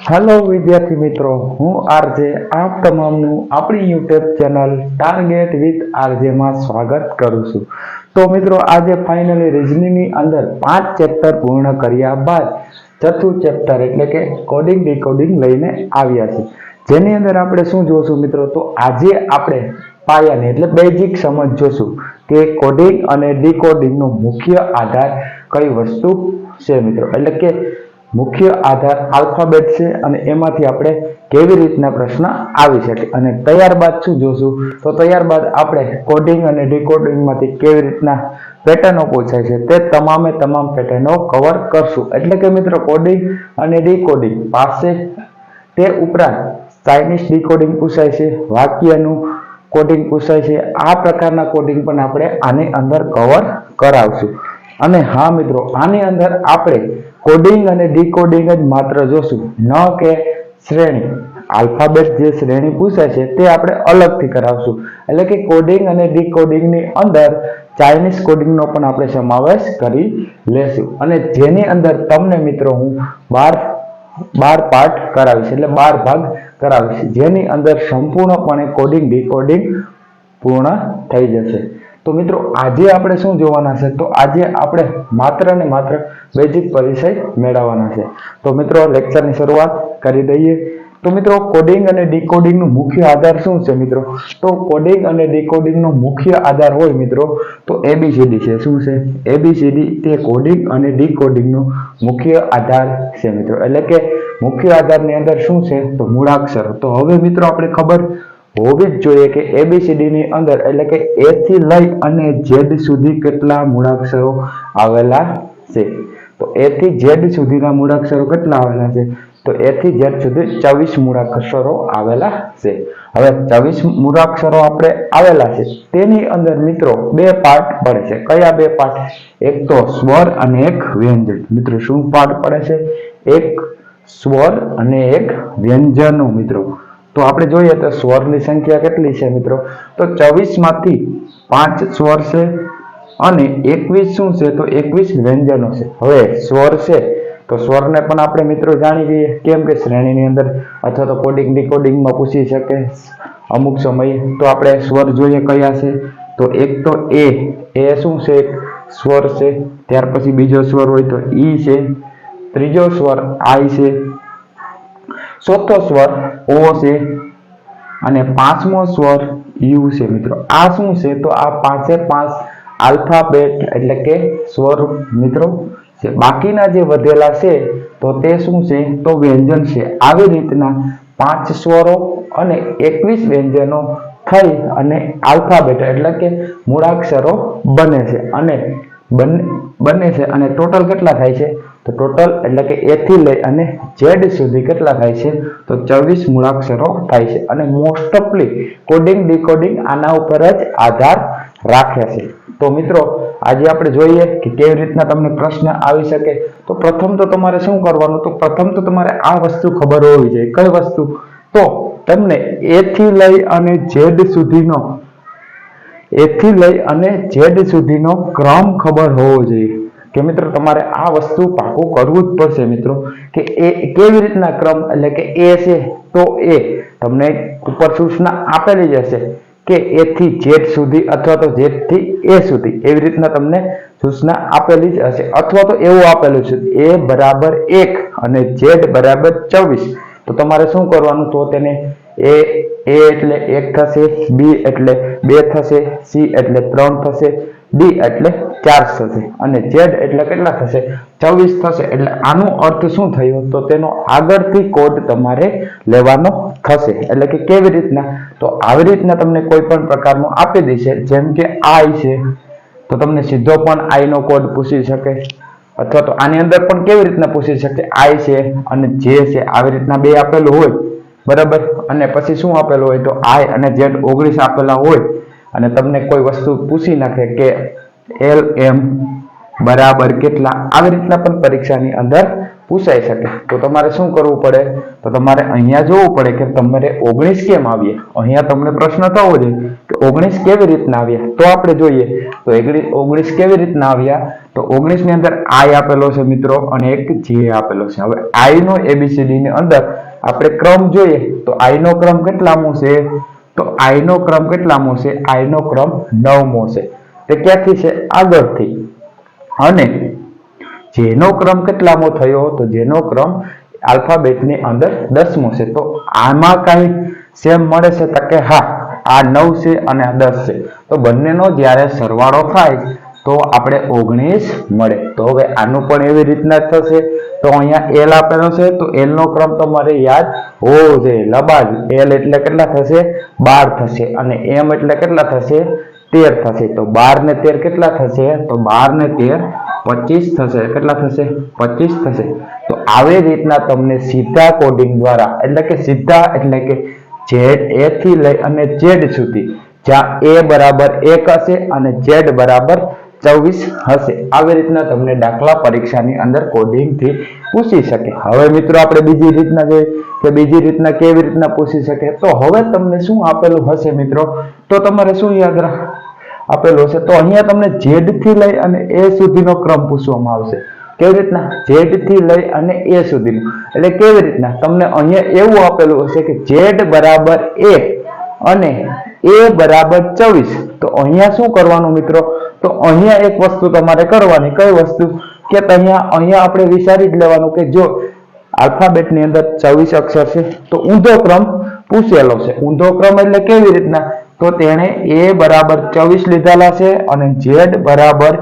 Hello વિદ્યાર્થી મિત્રો, હું આરજે આપ તમામનું આપણી YouTube channel target with RJ માં સ્વાગત કરું છું। તો મિત્રો આજે ફાઇનલી રીઝનિંગની અંદર 5 ચેપ્ટર પૂર્ણ કર્યા બાદ ચતુર્થ ચેપ્ટર એટલે કે કોડિંગ ડીકોડિંગ લઈને આવ્યા છે, જેની અંદર આપણે શું જોશું મિત્રો? તો આજે આપણે પાયાની એટલે બેઝિક સમજ જોશું કે કોડિંગ અને ડીકોડિંગનો મુખ્ય આધાર કઈ વસ્તુ છે મિત્રો, એટલે કે મુખ્ય આધાર આલ્ફાબેટ છે અને એમાંથી આપણે કેવી રીતના પ્રશ્ન આવી શકે। અને ત્યારબાદ શું જોશું? તો ત્યારબાદ આપણે કોડિંગ અને ડીકોડિંગ માંથી કેવી રીતના પેટર્નો પૂછાય છે તે તમામે તમામ પેટર્નો કવર કરશું। એટલે કે મિત્રો કોડિંગ અને ડીકોડિંગ પાસે તે ઉપરાંત ચાઇનીઝ ડીકોડિંગ પૂછાય છે, વાક્યનું કોડિંગ પૂછાય છે, આ પ્રકારના કોડિંગ પણ આપણે આની અંદર કવર કરાવશું। અને હા મિત્રો, આની અંદર આપણે કોડિંગ અને ડીકોડિંગ જ માત્ર જોશું, ન કે શ્રેણી આલ્ફાબેટ જે શ્રેણી પૂછાય છે તે આપણે અલગથી કરાવશું। એટલે કે કોડિંગ અને ડીકોડિંગ ની અંદર ચાઇનીઝ કોડિંગ નો પણ આપણે સમાવેશ કરી લેશું, અને જેની અંદર તમને મિત્રો હું 12 પાર્ટ કરાવીશ, એટલે 12 ભાગ કરાવીશ, જેની અંદર સંપૂર્ણપણે કોડિંગ ડીકોડિંગ પૂર્ણ થઈ જશે। તો મિત્રો આજે આપણે શું જોવાના છે? તો આજે આપણે માત્ર ને માત્ર બેઝિક પરિચય મેળવવાના છે। તો મિત્રો લેક્ચરની શરૂઆત કરી દઈએ। તો મિત્રો કોડિંગ અને ડીકોડિંગ નો મુખ્ય આધાર શું છે મિત્રો? તો કોડિંગ અને ડીકોડિંગ નો મુખ્ય આધાર હોય મિત્રો તો એબીસીડી છે। શું છે? એબીસીડી તે કોડિંગ અને ડીકોડિંગ નો મુખ્ય આધાર છે મિત્રો, એટલે કે મુખ્ય આધારની અંદર શું છે? તો મૂળાક્ષરો। તો હવે મિત્રો આપણે ખબર હોવી જ જોઈએ કે એબીસીડી ની અંદર એટલે કે એ થી લઈ અને ઝેડ સુધી કેટલા મૂળાક્ષરો આવેલા છે? તો એ થી ઝેડ સુધીના મૂળાક્ષરો કેટલા આવેલા છે? તો એ થી ઝેડ સુધી 24 મૂળાક્ષરો આવેલા છે। હવે 24 મૂળાક્ષરો આપણે આવેલા છે, તેની અંદર મિત્રો 2 પાર્ટ પડે છે। કયા 2 પાર્ટ? એક તો સ્વર અને એક વ્યંજન। મિત્રો શું પાર્ટ પડે છે? એક સ્વર અને એક વ્યંજનો મિત્રો। તો આપણે જોઈએ તો સ્વરની સંખ્યા કેટલી છે મિત્રો? તો 24 માંથી 5 સ્વર છે અને 21 શું છે? તો 21 વ્યંજનો છે। હવે સ્વર છે તો સ્વરને પણ આપણે મિત્રો જાણી જઈએ, કેમ કે શ્રેણીની અંદર અથવા તો કોડિંગ ડીકોડિંગમાં પૂછી શકે અમુક સમયે। તો આપણે સ્વર જોઈએ કયા છે? તો એક તો એ શું છે? સ્વર છે। ત્યાર પછી બીજો સ્વર હોય તો ઈ છે, ત્રીજો સ્વર આઈ છે, ચોથો સ્વર ઓ છે અને પાંચમો સ્વર યુ છે મિત્રો। આ શું છે? તો આ 5 આલ્ફાબેટ એટલે કે સ્વર મિત્રો છે। બાકીના જે વધેલા છે તો તે શું છે? તો વ્યંજન છે। આવી રીતના 5 સ્વરો અને 21 વ્યંજનો થઈ અને આલ્ફાબેટ એટલે કે મૂળાક્ષરો બને છે, અને બને છે અને ટોટલ કેટલા થાય છે? તો ટોટલ એટલે કે એ થી લઈ અને ઝેડ સુધી કેટલા થાય છે? તો 24 મૂળાક્ષરો થાય છે। અને મોસ્ટ ઓફલી કોડિંગ ડીકોડિંગ આના ઉપર જ આધાર રાખે છે। તો મિત્રો આજે આપણે જોઈએ કે કેવી રીતના તમને પ્રશ્ન આવી શકે। તો પ્રથમ તો તમારે શું કરવાનું? તો પ્રથમ તો તમારે આ વસ્તુ ખબર હોવી જોઈએ। કઈ વસ્તુ? તો તમને એ થી લઈ અને ઝેડ સુધીનો ક્રમ ખબર હોવો જોઈએ કે મિત્રો તમારે આ વસ્તુ પાકું કરવું જ પડશે મિત્રો, કે એ કેવી રીતના ક્રમ, એટલે કે એ છે તો એ તમને ઉપર સૂચના આપેલી જ હશે કે એ થી ઝેડ સુધી અથવા તો ઝેડ થી એ સુધી, એવી રીતના તમને સૂચના આપેલી જ હશે। અથવા તો એવું આપેલું છે એ બરાબર 1 અને ઝેડ બરાબર 24। તો તમારે શું કરવાનું? તો તેને એ એટલે 1 થશે, બી એટલે 2 થશે, સી એટલે 3 થશે, ડી એટલે 4 થશે અને ઝેડ એટલે કેટલા થશે? 24 થશે। એટલે આનો અર્થ શું થયો? તો તેનો આગળથી કોડ તમારે લેવાનો થશે। એટલે કે કેવી રીતના? તો આવી રીતના તમને કોઈ પણ પ્રકારનો આપી દેશે, જેમ કે આઈ છે તો તમને સીધો પણ આઈ નો કોડ પૂછી શકે, અથવા તો આની અંદર પણ કેવી રીતના પૂછી શકે? આઈ છે અને જે છે આવી રીતના 2 આપેલું હોય બરાબર, અને પછી શું આપેલું હોય? તો આઈ અને ઝેડ 19 આપેલા હોય અને તમને કોઈ વસ્તુ પૂછી નાખે કે એલ એમ બરાબર કેટલા, આવી રીતના પણ પરીક્ષાની અંદર પૂછાઈ શકે। તો તમારે શું કરવું પડે? તો તમારે અહીંયા જોવું પડે કે તમારે 19 કેમ આવ્યા। અહીંયા તમને પ્રશ્ન થવો જોઈએ કે 19 કેવી રીતના આવ્યા। તો આપણે જોઈએ તો 19 કેવી રીતના આવ્યા? તો તો 19 ની અંદર I આપેલો છે મિત્રો અને એક J આપેલો છે. હવે I નો ABCD ની અંદર આપણે ક્રમ જોઈએ તો I નો ક્રમ કેટલામો છે? તો I નો ક્રમ કેટલામો છે? I નો ક્રમ 9મો છે. તે ક્યાંથી છે? આગળથી. અને J નો ક્રમ કેટલામો થયો? તો J નો ક્રમ આલ્ફાબેટ ની અંદર 10મો છે. તો આમાં કઈ સેમ મળે છે? તો કે હા, આ 9 છે અને આ 10 છે. તો બંનેનો જ્યારે સરવાળો થાય તો આપણે 19 મળે. તો હવે આનું પણ એવી રીતના થશે. તો અહીંયા L આપેલો છે તો L નો ક્રમ તમારે યાદ હોવો જોઈએ. લબાડ L એટલે કેટલા થશે? 12 થશે અને M એટલે કેટલા થશે? 13 થશે. તો 12 ને 13 કેટલા થશે? તો 12 ને 13 25 થશે. કેટલા થશે? 25 થશે. તો આવી રીતના તમને સીધા કોડિંગ દ્વારા એટલે કે સીધા એટલે કે A થી લઈ અને Z સુધી જ્યાં A બરાબર 1 હશે અને Z બરાબર 24 હશે, આવી રીતના તમને દાખલા પરીક્ષાની અંદર કોડિંગ થી પૂછી શકે. હવે મિત્રો આપણે બીજી રીતના જોઈએ કે બીજી રીતના કેવી રીતના પૂછી શકે. તો હવે તમને શું આપેલું હશે મિત્રો? તો તમારે શું યાદ આપેલું હશે? તો અહીંયા તમને Z થી લઈ અને A સુધીનો ક્રમ પૂછવામાં આવશે. કેવી રીતના? Z થી લઈ અને A સુધીનો. એટલે કેવી રીતના? તમને અહીંયા એવું આપેલું હશે કે Z બરાબર 1 અને A બરાબર 24. તો અહીંયા શું કરવાનું મિત્રો? તો અહીંયા એક વસ્તુ તમારે કરવાની. કઈ વસ્તુ? કે અહીંયા આપણે વિચારી જ લેવાનું કે જો આલ્ફાબેટ ની અંદર 24 અક્ષર છે તો ઊંધો ક્રમ પૂછેલો છે. ઊંધો ક્રમ એટલે કેવી રીતના? તો તેણે A બરાબર 24 લીધેલા છે અને Z બરાબર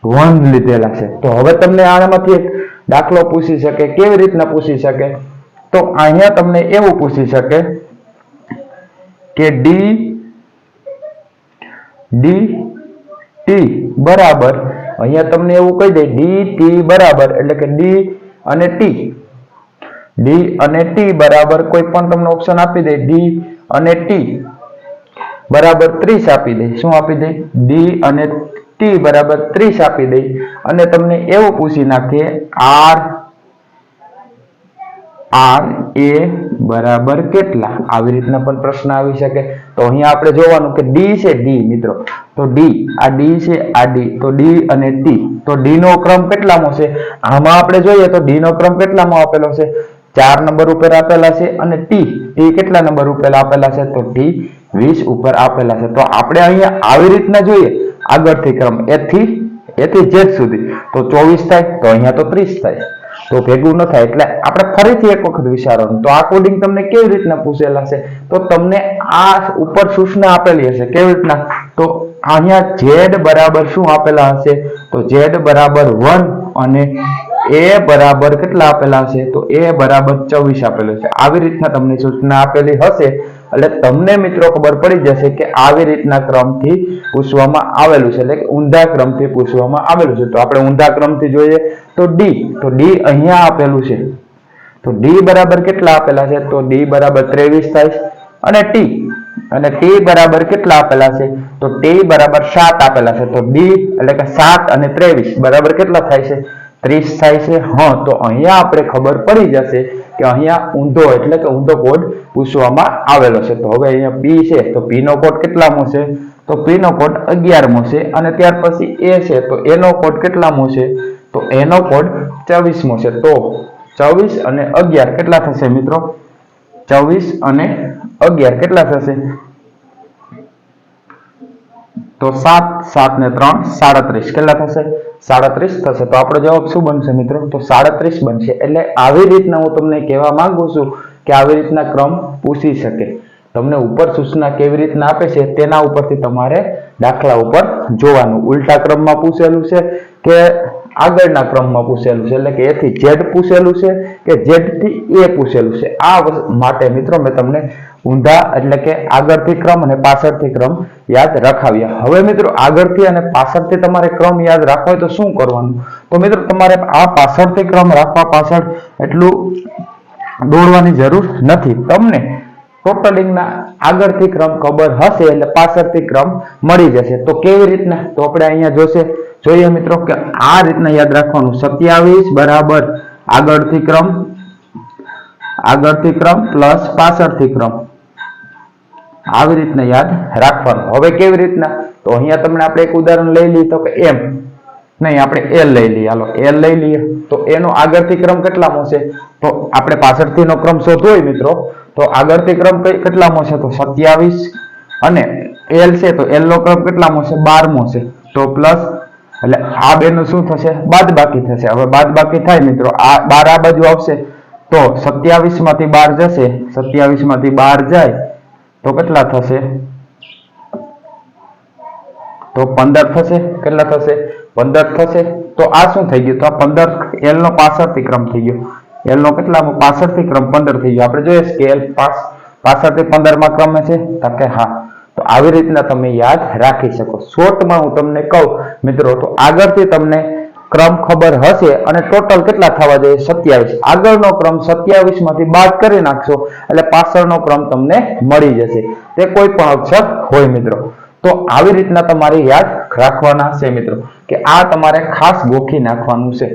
1 લીધેલા છે. તો હવે તમને આનામાંથી એક દાખલો પૂછી શકે. કેવી રીતના પૂછી શકે? તો અહીંયા તમને એવું પૂછી શકે કે dt બરાબર, અહીંયા તમને એવું કહી દે dt બરાબર એટલે કે d અને t બરાબર કોઈ પણ તમને ઓપ્શન આપી દે d અને t બરાબર 30 આપી દે. શું આપી દે? d અને t બરાબર 30 આપી દે અને તમને એવું પૂછી નાખીએ r a બરાબર કેટલા? આવી રીતના પણ પ્રશ્ન આવી શકે. તો અહીંયા આપણે જોવાનું કે d છે d મિત્રો, તો d આ d છે આ d, તો d અને t, તો d નો ક્રમ કેટલામો છે? આમાં આપણે જોઈએ તો d નો ક્રમ કેટલામો આપેલો છે? 4 નંબર ઉપર આપેલા છે અને t કેટલા નંબર ઉપર આપેલા છે? તો t 20 ઉપર આપેલા છે. તો આપણે અહીંયા આવી રીતના જોઈએ આગળથી ક્રમ a થી z સુધી તો 24 થાય, તો અહીંયા તો 30 થાય, તો ભેગું ન થાય. એટલે આપણે ફરીથી એક વખત વિચારવાનું. તો આ કોડિંગ તમને કેવી રીતના પૂછેલા છે? તો તમને આ ઉપર સૂચના આપેલી હશે. કેવી રીતના? તો અહીંયા z બરાબર શું આપેલા હશે? તો z બરાબર 1 અને a બરાબર કેટલા આપેલા છે? તો a બરાબર 24 આપેલું છે. આવી રીતના તમને સૂચના આપેલી હશે એટલે તમને મિત્રો ખબર પડી જશે કે આવી રીતના ક્રમથી પૂછવામાં આવેલું છે, એટલે કે ઊંધા ક્રમથી પૂછવામાં આવેલું છે. તો આપણે ઊંધા ક્રમથી જોઈએ તો d અહીંયા આપેલું છે. તો d બરાબર કેટલા આપેલા છે? તો d બરાબર 23 થાય અને t બરાબર કેટલા આપેલા છે? તો t બરાબર 7 આપેલા છે. તો d એટલે કે 7 અને 23 બરાબર કેટલા થાય છે? 30 થાય છે. હા, તો અહીંયા આપણે ખબર પડી જશે કે અહીંયા ઊંધો એટલે કે ઊંધો કોડ પૂછવામાં આવેલો છે. તો હવે અહીંયા p છે તો p નો કોડ કેટલામો છે? તો p નો કોડ 11મો છે અને ત્યાર પછી a છે તો a નો કોડ કેટલામો છે? તો a નો કોડ 24મો છે. તો 24 અને 11 કેટલા થશે મિત્રો? 24 અને 11 કેટલા થશે? તો 7 ને 3 37 કેટલા થશે? 37 થશે. તો આપણો જવાબ શું બનશે મિત્રો? તો 37 બનશે. એટલે આવી રીતના હું તમને કહેવા માંગુ છું કે આવી રીતના ક્રમ પૂછી શકે. તમને ઉપર સૂચના કેવી રીતના આપે છે તેના ઉપરથી તમારે દાખલા ઉપર જોવાનું. ઉલટા ક્રમમાં પૂછેલું છે કે આગળના ક્રમમાં પૂછેલું છે, એટલે કે a થી z પૂછેલું છે કે z થી a પૂછેલું છે. આ માટે મિત્રો મેં તમને ઊંધા એટલે કે આગળથી ક્રમ અને પાછળથી ક્રમ યાદ રખાવ્યા. હવે મિત્રો આગળથી અને પાછળથી તમારે ક્રમ યાદ રાખવો હોય તો શું કરવાનું? તો મિત્રો તમારે આ પાછળથી ક્રમ રાખવા પાછળ એટલું દોડવાની જરૂર નથી. તમને ટોટલિંગના આગળથી ક્રમ ખબર હશે એટલે પાછળથી ક્રમ મળી જશે. તો કેવી રીતના? તો આપણે અહીંયા જોઈએ મિત્રો કે આ રીતના યાદ રાખવાનું. 27 બરાબર આગળથી ક્રમ પ્લસ પાછળથી ક્રમ, આવી રીતના યાદ રાખવાનું. હવે કેવી રીતના? તો અહીંયા તમને આપણે એક ઉદાહરણ લઈ લઈએ તો કે m નહીં, આપણે એલ લઈ લઈએ. હાલો એલ લઈ લઈએ તો એનો આગળથી ક્રમ કેટલામો છે? તો આપણે પાછળથીનો ક્રમ શોધવો હોય મિત્રો તો આગળથી ક્રમ કેટલામો છે? તો 27. અને એલ છે તો એલ નો ક્રમ કેટલામો છે? 12મો છે. તો પ્લસ એટલે આ બેનું શું થશે? બાદબાકી થશે. હવે બાદબાકી થાય મિત્રો, આ 12 આ બાજુ આવશે તો 27 માંથી 12 જશે. 27 માંથી 12 જાય તો કેટલા થશે? તો 15 થશે. કેટલા થશે? 15 થશે. તો આ શું થઈ ગયું? તો આ 15 એલ નો 65 થી ક્રમ થઈ ગયો. એલ નો કેટલામાં? 65 થી ક્રમ 15 થઈ ગયો. આપણે જોઈએ કે એલ 65 થી 15 માં ક્રમે છે તો કે હા. તો આવી રીતના તમે યાદ રાખી શકો. શોર્ટમાં હું તમને કહું મિત્રો તો આગળથી તમને ક્રમ ખબર હશે અને ટોટલ કેટલા થવા જોઈએ? 27. આગળનો ક્રમ 27 માંથી બાદ કરી નાખશો એટલે પાછળનો ક્રમ તમને મળી જશે. તે કોઈ પણ અક્ષર હોય મિત્રો. તો આવી રીતના તમારે યાદ રાખવાના છે મિત્રો કે આ તમારે ખાસ ગોખી નાખવાનું છે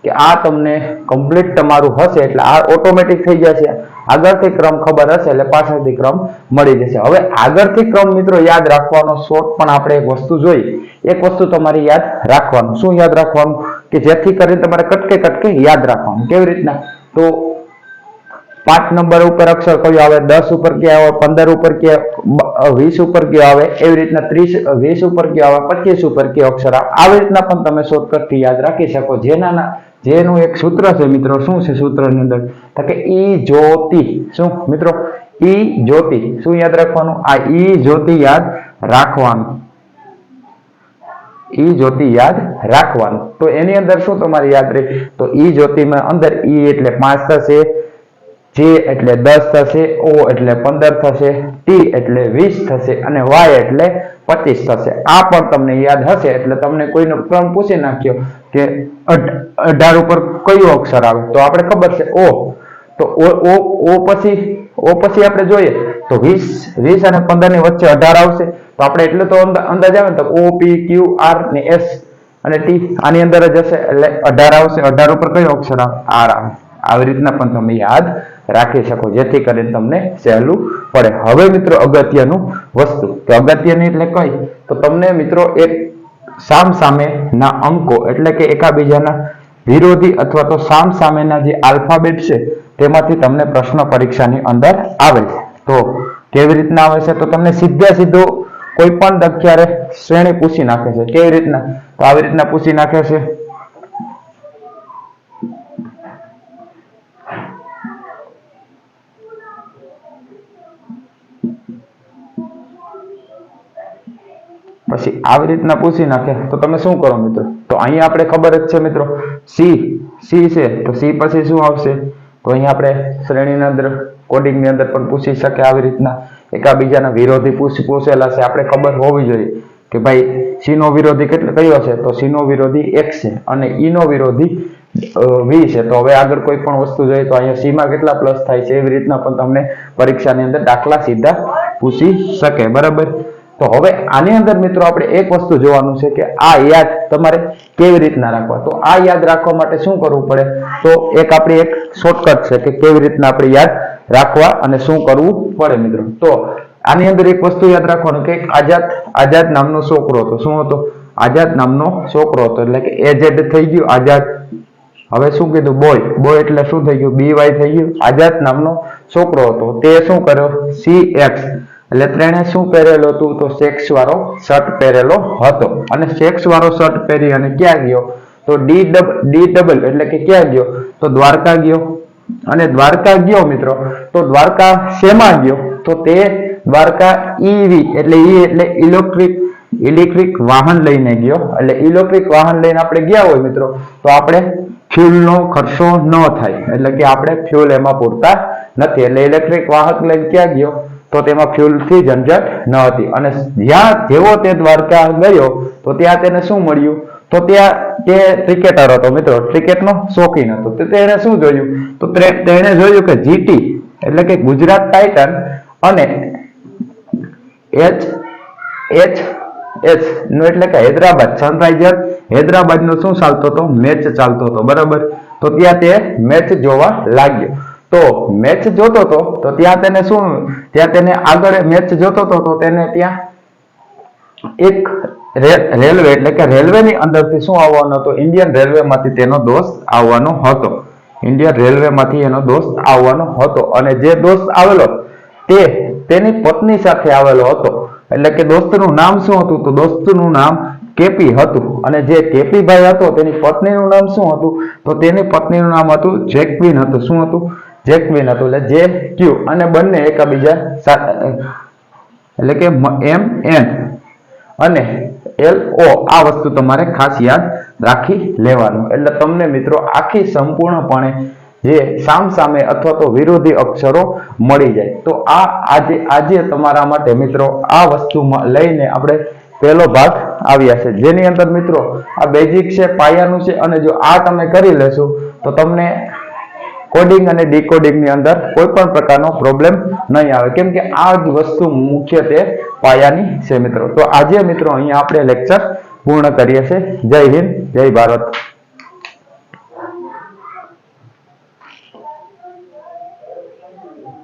કે આ તમને કમ્પ્લીટ તમારું હશે એટલે આ ઓટોમેટિક થઈ જશે. આગળથી ક્રમ ખબર હશે એટલે પાછળથી ક્રમ મળી જશે. હવે આગળથી ક્રમ મિત્રો યાદ રાખવાનો શોર્ટ પણ આપણે એક વસ્તુ જોઈ. એક વસ્તુ તમારે યાદ રાખવાનું. શું યાદ રાખવાનું? કે જેથી કરીને તમારે કટકે કટકે યાદ રાખવાનું. કેવી રીતના? તો 5 નંબર ઉપર અક્ષર કયો આવે? 10 ઉપર ક્યાં આવે? 15 ઉપર ક્યાં? 20 ઉપર કયો આવે? એવી રીતના 20 ઉપર કયો આવે? 25 ઉપર કયો અક્ષર આવે? આવી રીતના પણ તમે શોર્ટકટ થી યાદ રાખી શકો. જેનું એક સૂત્ર છે મિત્રો. શું છે સૂત્રની અંદર? તો કે ઈ જ્યોતિ. શું મિત્રો? ઈ જ્યોતિ. શું યાદ રાખવાનું? આ ઈ જ્યોતિ યાદ રાખવાનું. ઈ જ્યોતિ યાદ રાખવાનું. તો એની અંદર શું તમારે યાદ રહે? તો ઈ જ્યોતિમાં અંદર ઈ એટલે 5 થશે, જે એટલે 10 થશે, ઓ એટલે 15 થશે, ટી એટલે 20 થશે અને વાય એટલે 25 થશે. આ પણ તમને યાદ હશે એટલે તમને કોઈનો ક્રમ પૂછી નાખ્યો કે 18 ઉપર કયો અક્ષર આવે તો આપણે ખબર છે ઓ. તો ઓ પછી આપણે જોઈએ તો 20 અને 15 ની વચ્ચે 18 આવશે તો આપણે એટલે તો અંદાજ આવે ને તો ઓ પી ક્યુ આર ને એસ અને ટી આની અંદર જ હશે એટલે 18 આવશે. 18 ઉપર કયો અક્ષર આવે? આર આવે. આવી રીતના પણ તમે યાદ રાખી શકો જેથી કરીને તમને સહેલું પડે. હવે મિત્રો અગત્યનું વસ્તુ તો અગત્યની એટલે કઈ? તો તમને મિત્રો એક સામસામેના અંકો એટલે કે એકાબીજાના વિરોધી અથવા તો સામસામેના જે આલ્ફાબેટ છે તેમાંથી તમને પ્રશ્ન પરીક્ષાની અંદર આવે છે. તો કેવી રીતના આવે છે? તો તમને સીધો કોઈ પણ અત્યારે શ્રેણી પૂછી નાખે છે. કેવી રીતના? તો આવી રીતના પૂછી નાખે છે. પછી આવી રીતના પૂછી નાખે તો તમે શું કરો મિત્રો? તો અહીંયા આપણે ખબર જ છે મિત્રો સી છે તો સી પછી શું આવશે? તો અહીંયા આપણે શ્રેણીના અંદર કોડિંગની અંદર પણ પૂછી શકે. આવી રીતના એકાબીજાના વિરોધી પૂછેલા છે. આપણે ખબર હોવી જોઈએ કે ભાઈ સી નો વિરોધી કયો છે? તો સી નો વિરોધી x છે અને ઈ નો વિરોધી v છે. તો હવે આગળ કોઈ પણ વસ્તુ જોઈએ તો અહીંયા સી માં કેટલા પ્લસ થાય છે એવી રીતના પણ તમને પરીક્ષાની અંદર દાખલા સીધા પૂછી શકે. બરાબર. તો હવે આની અંદર મિત્રો આપણે એક વસ્તુ જોવાનું છે કે આ યાદ તમારે કેવી રીતના રાખવા. તો આ યાદ રાખવા માટે શું કરવું પડે? તો આપણી એક શોર્ટકટ છે કે કેવી રીતના આપણે યાદ રાખવા અને શું કરવું પડે મિત્રો. તો આની અંદર એક વસ્તુ યાદ રાખવાનું કે આઝાદ નામનો છોકરો હતો. શું હતો? આઝાદ નામનો છોકરો હતો એટલે કે એઝેડ થઈ ગયું આઝાદ. હવે શું કીધું? બોય એટલે શું થઈ ગયું? BY થઈ ગયું. આઝાદ નામનો છોકરો હતો. તે શું કર્યો? CX એટલે તેણે શું પહેરેલો હતું? તો ચેક્સ વાળો શર્ટ પહેરેલો હતો અને ચેક્સ વાળો શર્ટ પહેરી અને ક્યાં ગયો? તો ડી ડબલ એટલે કે ક્યાં ગયો? તો દ્વારકા ગયો. અને દ્વારકા ગયો મિત્રો તો દ્વારકા શેમાં ગયો? તો તે દ્વારકા ઈવી એટલે ઇલેક્ટ્રિક વાહન લઈને ગયો. એટલે ઇલેક્ટ્રિક વાહન લઈને આપણે ગયા હોય મિત્રો તો આપણે ફ્યુલનો ખર્ચો ન થાય એટલે કે આપણે ફ્યુલ એમાં પૂરતા નથી. એટલે ઇલેક્ટ્રિક વાહન લઈને ક્યાં ગયો? તો તેમાં ફ્યુલથી ઝંઝટ ન હતી. અને જેવો તે દ્વારકા ગયો તો ત્યાં તેને શું મળ્યું? તો ત્યાં તે ક્રિકેટર હતો મિત્રો. ક્રિકેટનો શોખીન હતો. તો તેણે શું જોયું? તો તેણે જોયું કે જીટી એટલે કે ગુજરાત ટાઇટન અને એચ નો એટલે કે હૈદરાબાદ સનરાઈઝર હૈદરાબાદ નો શું ચાલતો હતો? મેચ ચાલતો હતો. બરાબર. તો ત્યાં તે મેચ જોવા લાગ્યો. તો મેચ જોતો હતો તો ત્યાં તેને આગળ મેચ જોતો હતો તો તેને ત્યાં એક રેલવે એટલે કે રેલવેની અંદરથી શું આવવાનું હતું, ઇન્ડિયન રેલવેમાંથી તેનો દોસ્ત આવવાનો હતો. ઇન્ડિયન રેલવેમાંથી એનો દોસ્ત આવવાનો હતો અને જે દોસ્ત આવેલો તે તેની પત્ની સાથે આવેલો હતો. એટલે કે દોસ્તનું નામ શું હતું, તો દોસ્તનું નામ કેપી હતું અને જે કેપી ભાઈ હતો તેની પત્નીનું નામ શું હતું, તો તેની પત્નીનું નામ હતું જેક્વિન હતું. શું હતું? જેક્વિન હતું. એટલે જે ક્યુ અને બંને એકબીજા એટલે કે એમ એન અને LO આ વસ્તુ તમારે ખાસ યાદ રાખી લેવાનું. એટલે તમને મિત્રો આખી સંપૂર્ણપણે જે સામસામે અથવા તો વિરોધી અક્ષરો મળી જાય. તો આજે તમારા માટે મિત્રો આ વસ્તુમાં લઈને આપણે પહેલો ભાગ આવ્યા છે, જેની અંદર મિત્રો આ બેઝિક છે, પાયાનું છે અને જો આ તમે કરી લેશો તો તમને કોડિંગ અને ડીકોડિંગ ની અંદર કોઈ પણ પ્રકારનો પ્રોબ્લેમ નહીં આવે, કેમ કે આ જ વસ્તુ મુખ્યત્વે પાયાની છે મિત્રો. તો આજે મિત્રો અહીંયા આપણે લેક્ચર પૂર્ણ કરીએ છીએ. જય હિન્દ, જય ભારત.